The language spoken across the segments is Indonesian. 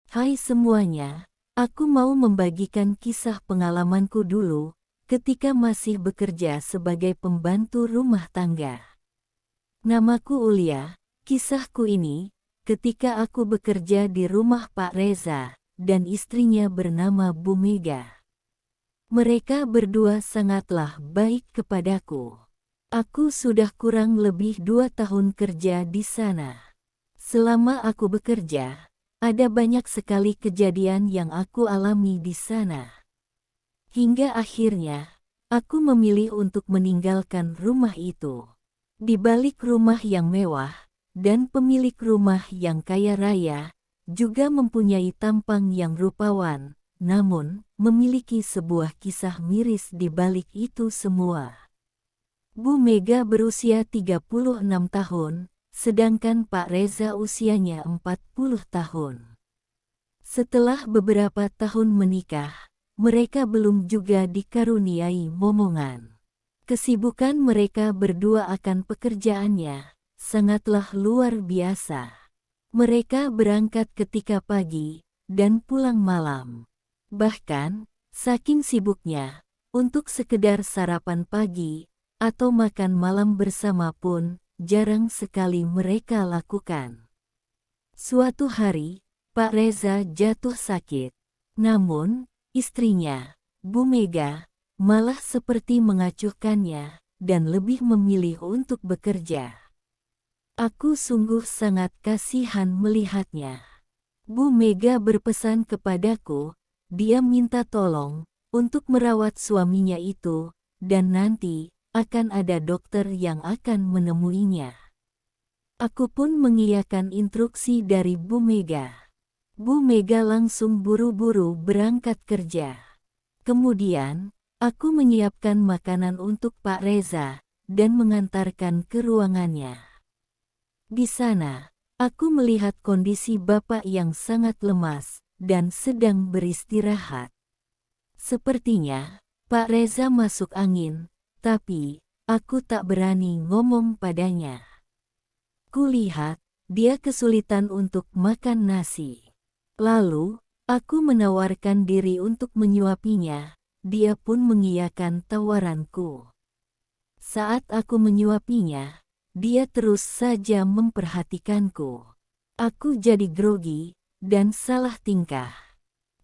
Hai semuanya, aku mau membagikan kisah pengalamanku dulu, ketika masih bekerja sebagai pembantu rumah tangga. Namaku Ulia, kisahku ini, ketika aku bekerja di rumah Pak Reza, dan istrinya bernama Bu Mega. Mereka berdua sangatlah baik kepadaku. Aku sudah kurang lebih 2 tahun kerja di sana. Selama aku bekerja, ada banyak sekali kejadian yang aku alami di sana. Hingga akhirnya, aku memilih untuk meninggalkan rumah itu. Di balik rumah yang mewah, dan pemilik rumah yang kaya raya, juga mempunyai tampang yang rupawan, namun memiliki sebuah kisah miris di balik itu semua. Bu Mega berusia 36 tahun, sedangkan Pak Reza usianya 40 tahun. Setelah beberapa tahun menikah, mereka belum juga dikaruniai momongan. Kesibukan mereka berdua akan pekerjaannya sangatlah luar biasa. Mereka berangkat ketika pagi dan pulang malam. Bahkan, saking sibuknya, untuk sekedar sarapan pagi atau makan malam bersama pun jarang sekali mereka lakukan. Suatu hari, Pak Reza jatuh sakit. Namun, istrinya, Bu Mega, malah seperti mengacuhkannya dan lebih memilih untuk bekerja. Aku sungguh sangat kasihan melihatnya. Bu Mega berpesan kepadaku, dia minta tolong untuk merawat suaminya itu, dan nanti akan ada dokter yang akan menemuinya. Aku pun mengiyakan instruksi dari Bu Mega. Bu Mega langsung buru-buru berangkat kerja. Kemudian, aku menyiapkan makanan untuk Pak Reza dan mengantarkan ke ruangannya. Di sana, aku melihat kondisi Bapak yang sangat lemas dan sedang beristirahat. Sepertinya, Pak Reza masuk angin, tapi aku tak berani ngomong padanya. Kulihat, dia kesulitan untuk makan nasi. Lalu, aku menawarkan diri untuk menyuapinya, dia pun mengiyakan tawaranku. Saat aku menyuapinya, dia terus saja memperhatikanku. Aku jadi grogi dan salah tingkah.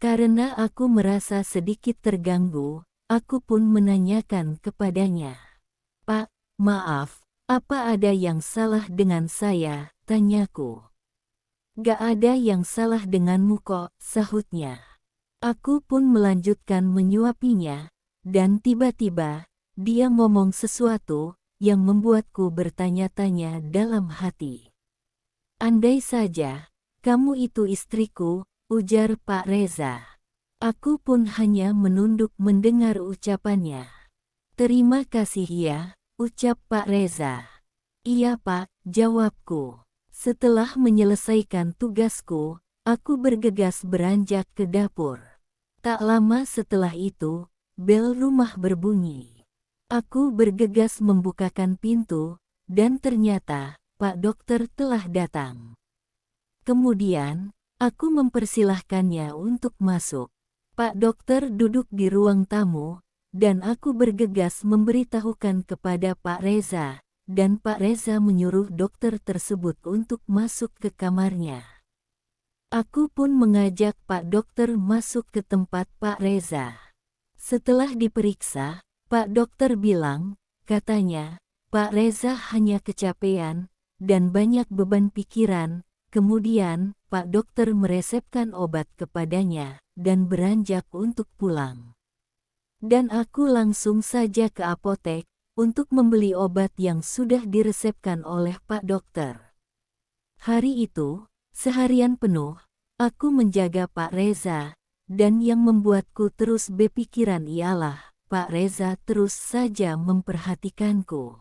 Karena aku merasa sedikit terganggu, aku pun menanyakan kepadanya. Pak, maaf, apa ada yang salah dengan saya? Tanyaku. Gak ada yang salah denganmu kok, sahutnya. Aku pun melanjutkan menyuapinya, dan tiba-tiba, dia ngomong sesuatu yang membuatku bertanya-tanya dalam hati. Andai saja, kamu itu istriku, ujar Pak Reza. Aku pun hanya menunduk mendengar ucapannya. Terima kasih ya, ucap Pak Reza. Iya Pak, jawabku. Setelah menyelesaikan tugasku, aku bergegas beranjak ke dapur. Tak lama setelah itu, bel rumah berbunyi. Aku bergegas membukakan pintu, dan ternyata Pak Dokter telah datang. Kemudian, aku mempersilahkannya untuk masuk. Pak Dokter duduk di ruang tamu, dan aku bergegas memberitahukan kepada Pak Reza, dan Pak Reza menyuruh dokter tersebut untuk masuk ke kamarnya. Aku pun mengajak Pak Dokter masuk ke tempat Pak Reza. Setelah diperiksa, Pak Dokter bilang, katanya, Pak Reza hanya kecapean dan banyak beban pikiran. Kemudian, Pak Dokter meresepkan obat kepadanya dan beranjak untuk pulang. Dan aku langsung saja ke apotek untuk membeli obat yang sudah diresepkan oleh Pak Dokter. Hari itu, seharian penuh, aku menjaga Pak Reza, dan yang membuatku terus berpikiran ialah, Pak Reza terus saja memperhatikanku.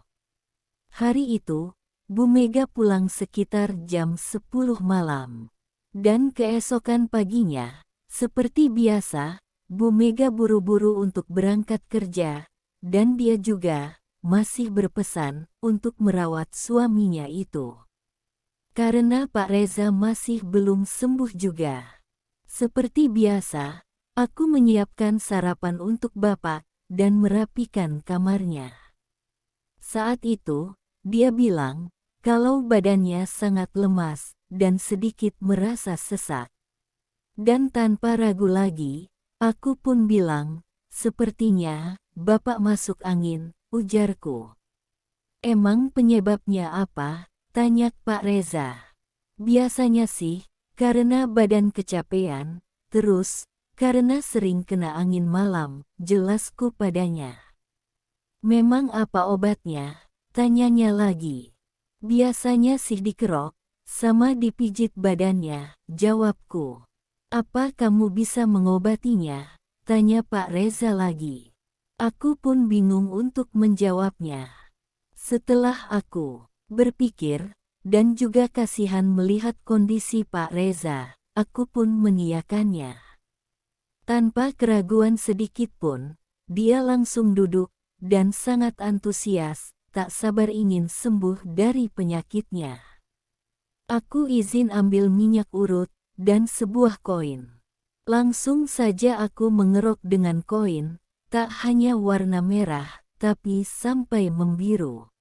Hari itu, Bu Mega pulang sekitar jam 10 malam. Dan keesokan paginya, seperti biasa, Bu Mega buru-buru untuk berangkat kerja, dan dia juga masih berpesan untuk merawat suaminya itu. Karena Pak Reza masih belum sembuh juga. Seperti biasa, aku menyiapkan sarapan untuk Bapak dan merapikan kamarnya. Saat itu, dia bilang kalau badannya sangat lemas dan sedikit merasa sesak. Dan tanpa ragu lagi, aku pun bilang, "Sepertinya Bapak masuk angin," ujarku. "Emang penyebabnya apa?" tanya Pak Reza. "Biasanya sih, karena badan kecapean, terus, karena sering kena angin malam," jelasku padanya. "Memang apa obatnya?" tanyanya lagi. "Biasanya sih dikerok, sama dipijit badannya," jawabku. "Apa kamu bisa mengobatinya?" tanya Pak Reza lagi. Aku pun bingung untuk menjawabnya. Setelah aku berpikir, dan juga kasihan melihat kondisi Pak Reza, aku pun mengiyakannya. Tanpa keraguan sedikit pun, dia langsung duduk, dan sangat antusias, tak sabar ingin sembuh dari penyakitnya. Aku izin ambil minyak urut, dan sebuah koin. Langsung saja aku mengerok dengan koin, tak hanya warna merah, tapi sampai membiru.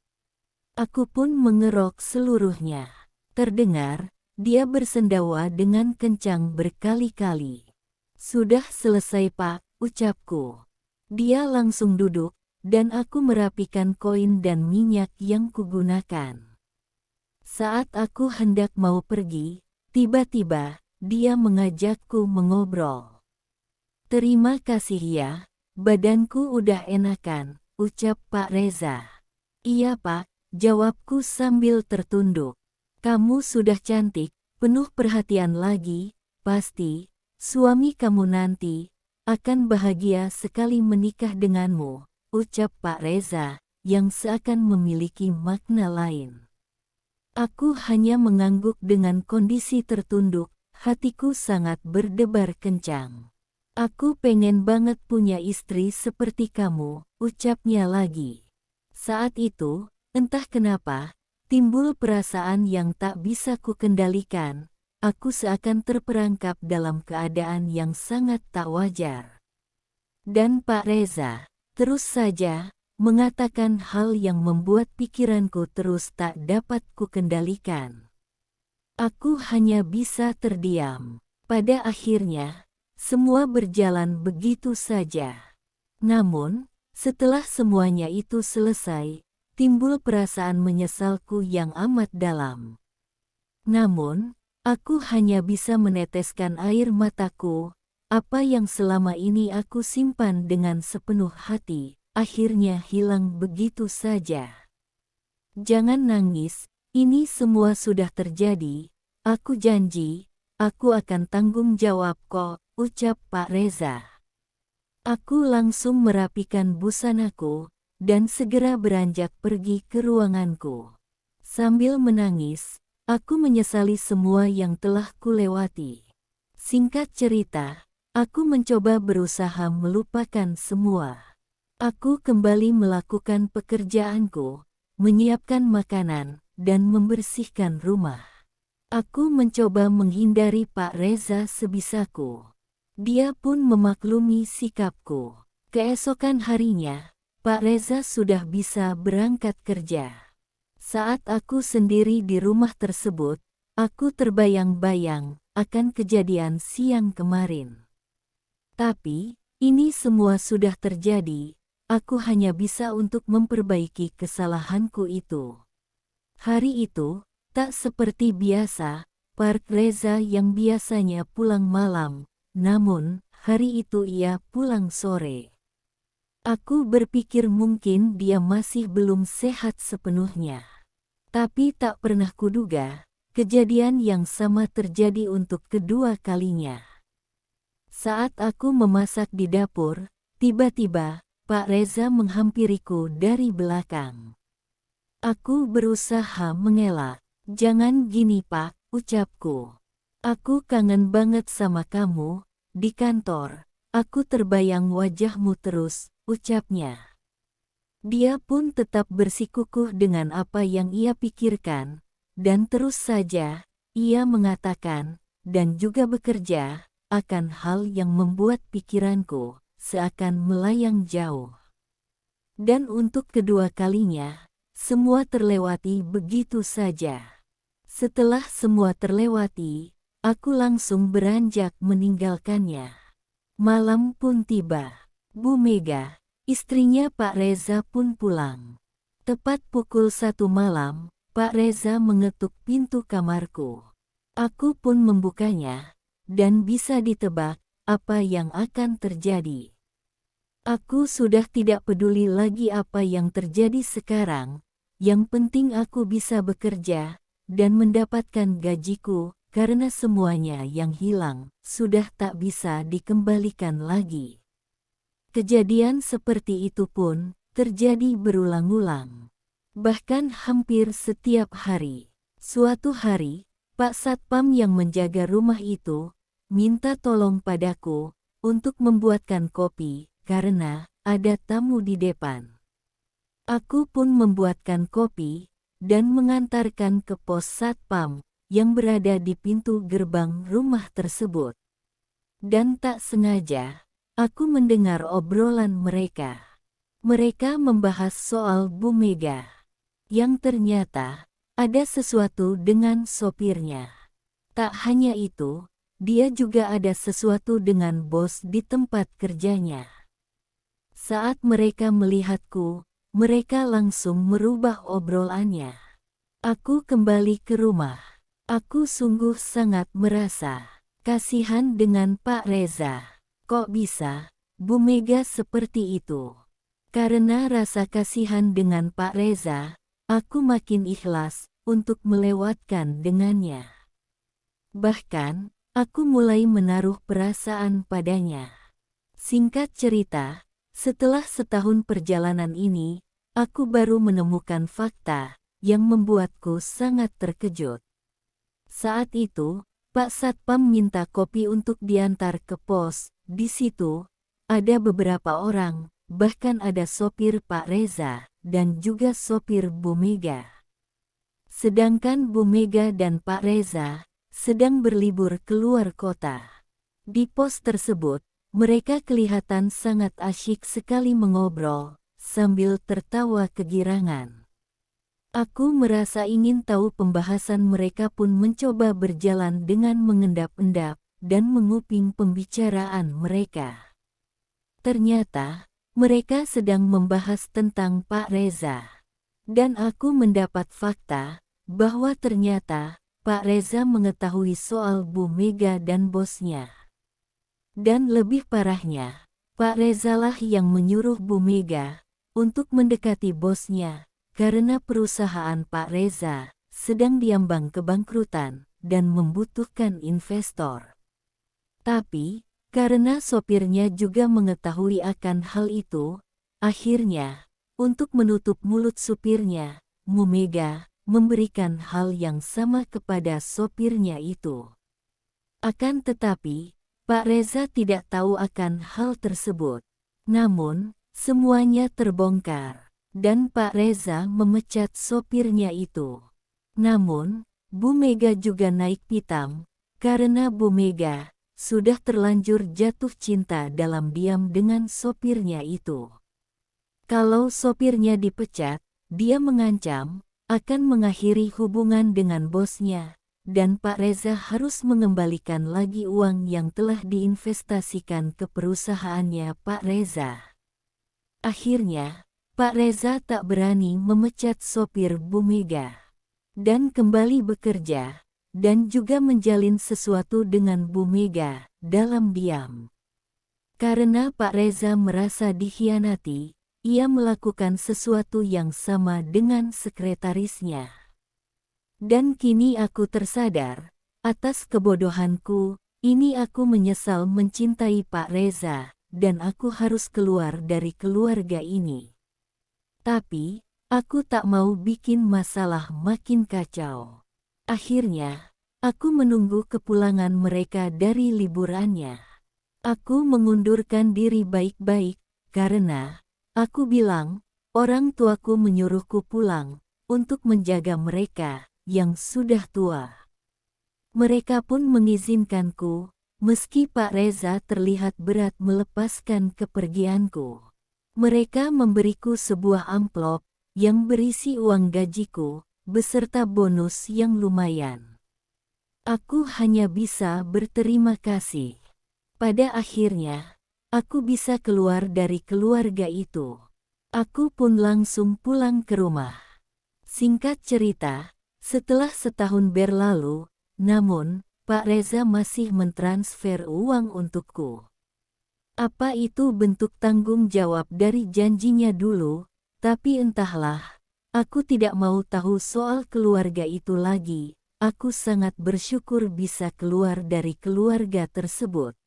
Aku pun mengerok seluruhnya. Terdengar, dia bersendawa dengan kencang berkali-kali. "Sudah selesai, Pak," ucapku. Dia langsung duduk, dan aku merapikan koin dan minyak yang kugunakan. Saat aku hendak mau pergi, tiba-tiba, dia mengajakku mengobrol. "Terima kasih ya, badanku udah enakan," ucap Pak Reza. "Iya Pak," jawabku sambil tertunduk. "Kamu sudah cantik, penuh perhatian lagi, pasti. Suami kamu nanti akan bahagia sekali menikah denganmu," ucap Pak Reza, yang seakan memiliki makna lain. Aku hanya mengangguk dengan kondisi tertunduk, hatiku sangat berdebar kencang. "Aku pengen banget punya istri seperti kamu," ucapnya lagi. Saat itu, entah kenapa, timbul perasaan yang tak bisa kukendalikan. Aku seakan terperangkap dalam keadaan yang sangat tak wajar. Dan Pak Reza terus saja mengatakan hal yang membuat pikiranku terus tak dapat kukendalikan. Aku hanya bisa terdiam. Pada akhirnya, semua berjalan begitu saja. Namun, setelah semuanya itu selesai, timbul perasaan menyesalku yang amat dalam. Namun, aku hanya bisa meneteskan air mataku. Apa yang selama ini aku simpan dengan sepenuh hati, akhirnya hilang begitu saja. "Jangan nangis, ini semua sudah terjadi. Aku janji, aku akan tanggung jawab kok," ucap Pak Reza. Aku langsung merapikan busanaku, dan segera beranjak pergi ke ruanganku. Sambil menangis, aku menyesali semua yang telah kulewati. Singkat cerita, aku mencoba berusaha melupakan semua. Aku kembali melakukan pekerjaanku, menyiapkan makanan, dan membersihkan rumah. Aku mencoba menghindari Pak Reza sebisaku. Dia pun memaklumi sikapku. Keesokan harinya, Pak Reza sudah bisa berangkat kerja. Saat aku sendiri di rumah tersebut, aku terbayang-bayang akan kejadian siang kemarin. Tapi, ini semua sudah terjadi, aku hanya bisa untuk memperbaiki kesalahanku itu. Hari itu, tak seperti biasa, Pak Reza yang biasanya pulang malam, namun, hari itu ia pulang sore. Aku berpikir mungkin dia masih belum sehat sepenuhnya. Tapi tak pernah kuduga, kejadian yang sama terjadi untuk kedua kalinya. Saat aku memasak di dapur, tiba-tiba, Pak Reza menghampiriku dari belakang. Aku berusaha mengelak. "Jangan gini Pak," ucapku. "Aku kangen banget sama kamu, di kantor. Aku terbayang wajahmu terus," ucapnya. Dia pun tetap bersikukuh dengan apa yang ia pikirkan, dan terus saja, ia mengatakan, "Dan juga bekerja, akan hal yang membuat pikiranku seakan melayang jauh. Dan untuk kedua kalinya, semua terlewati begitu saja. Setelah semua terlewati, aku langsung beranjak meninggalkannya. Malam pun tiba. Bu Mega, istrinya Pak Reza pun pulang. Tepat pukul 1 malam, Pak Reza mengetuk pintu kamarku. Aku pun membukanya, dan bisa ditebak apa yang akan terjadi. Aku sudah tidak peduli lagi apa yang terjadi sekarang, yang penting aku bisa bekerja, dan mendapatkan gajiku, karena semuanya yang hilang, sudah tak bisa dikembalikan lagi. Kejadian seperti itu pun, terjadi berulang-ulang. Bahkan hampir setiap hari. Suatu hari, Pak Satpam yang menjaga rumah itu, minta tolong padaku, untuk membuatkan kopi, karena ada tamu di depan. Aku pun membuatkan kopi, dan mengantarkan ke pos Satpam, yang berada di pintu gerbang rumah tersebut. Dan tak sengaja, aku mendengar obrolan mereka. Mereka membahas soal Bu Mega, yang ternyata ada sesuatu dengan sopirnya. Tak hanya itu, dia juga ada sesuatu dengan bos di tempat kerjanya. Saat mereka melihatku, mereka langsung merubah obrolannya. Aku kembali ke rumah. Aku sungguh sangat merasa kasihan dengan Pak Reza. Kok bisa, Bu Mega seperti itu? Karena rasa kasihan dengan Pak Reza, aku makin ikhlas untuk melewatkan dengannya. Bahkan, aku mulai menaruh perasaan padanya. Singkat cerita, setelah setahun perjalanan ini, aku baru menemukan fakta yang membuatku sangat terkejut. Saat itu, Pak Satpam minta kopi untuk diantar ke pos. Di situ, ada beberapa orang, bahkan ada sopir Pak Reza, dan juga sopir Bu Mega. Sedangkan Bu Mega dan Pak Reza sedang berlibur keluar kota. Di pos tersebut, mereka kelihatan sangat asyik sekali mengobrol, sambil tertawa kegirangan. Aku merasa ingin tahu pembahasan mereka pun mencoba berjalan dengan mengendap-endap, dan menguping pembicaraan mereka. Ternyata, mereka sedang membahas tentang Pak Reza. Dan aku mendapat fakta, bahwa ternyata, Pak Reza mengetahui soal Bu Mega dan bosnya. Dan lebih parahnya, Pak Rezalah yang menyuruh Bu Mega untuk mendekati bosnya, karena perusahaan Pak Reza sedang diambang kebangkrutan dan membutuhkan investor. Tapi, karena sopirnya juga mengetahui akan hal itu, akhirnya, untuk menutup mulut supirnya, Bu Mega memberikan hal yang sama kepada sopirnya itu. Akan tetapi, Pak Reza tidak tahu akan hal tersebut. Namun, semuanya terbongkar, dan Pak Reza memecat sopirnya itu. Namun, Bu Mega juga naik pitam, karena Bu Mega sudah terlanjur jatuh cinta dalam diam dengan sopirnya itu. Kalau sopirnya dipecat, dia mengancam akan mengakhiri hubungan dengan bosnya. Dan Pak Reza harus mengembalikan lagi uang yang telah diinvestasikan ke perusahaannya Pak Reza. Akhirnya, Pak Reza tak berani memecat sopir Bu Mega, dan kembali bekerja, dan juga menjalin sesuatu dengan Bu Mega, dalam diam. Karena Pak Reza merasa dikhianati, ia melakukan sesuatu yang sama dengan sekretarisnya. Dan kini aku tersadar, atas kebodohanku, ini aku menyesal mencintai Pak Reza, dan aku harus keluar dari keluarga ini. Tapi, aku tak mau bikin masalah makin kacau. Akhirnya, aku menunggu kepulangan mereka dari liburannya. Aku mengundurkan diri baik-baik, karena, aku bilang, orang tuaku menyuruhku pulang, untuk menjaga mereka yang sudah tua. Mereka pun mengizinkanku, Meski Pak Reza terlihat berat melepaskan kepergianku. Mereka memberiku sebuah amplop yang berisi uang gajiku, beserta bonus yang lumayan. Aku hanya bisa berterima kasih. Pada akhirnya, aku bisa keluar dari keluarga itu. Aku pun langsung pulang ke rumah. Singkat cerita, setelah setahun berlalu, namun, Pak Reza masih mentransfer uang untukku. Apa itu bentuk tanggung jawab dari janjinya dulu, tapi entahlah, aku tidak mau tahu soal keluarga itu lagi. Aku sangat bersyukur bisa keluar dari keluarga tersebut.